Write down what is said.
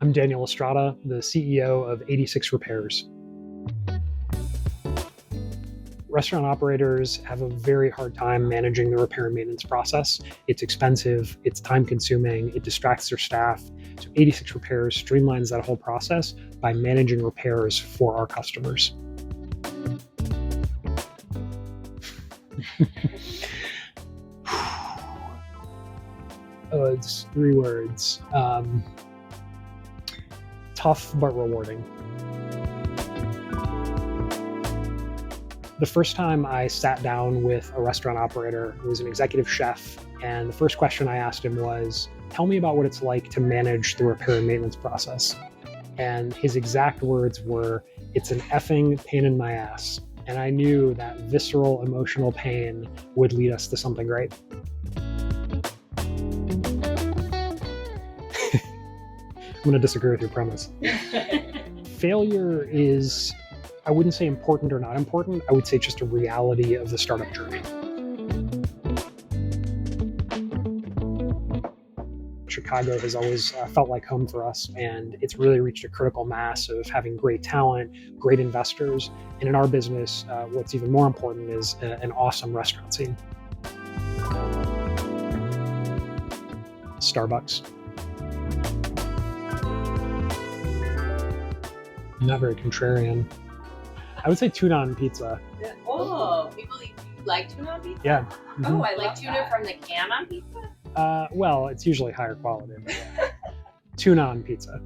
I'm Daniel Estrada, the CEO of 86 Repairs. Restaurant operators have a very hard time managing the repair and maintenance process. It's expensive, it's time consuming, it distracts their staff. So 86 Repairs streamlines that whole process by managing repairs for our customers. It's 3 words. Tough but rewarding. The first time I sat down with a restaurant operator who was an executive chef, and the first question I asked him was, tell me about what it's like to manage the repair and maintenance process. And his exact words were, it's an effing pain in my ass. And I knew that visceral emotional pain would lead us to something great. I'm going to disagree with your premise. Failure is, I wouldn't say important or not important. I would say just a reality of the startup journey. Chicago has always felt like home for us, and it's really reached a critical mass of having great talent, great investors, and in our business, what's even more important is an awesome restaurant scene. Starbucks. I'm not very contrarian. I would say tuna on pizza. Oh, you like tuna on pizza? Yeah. Oh, I like tuna from the can on pizza? Well, it's usually higher quality. Tuna on pizza.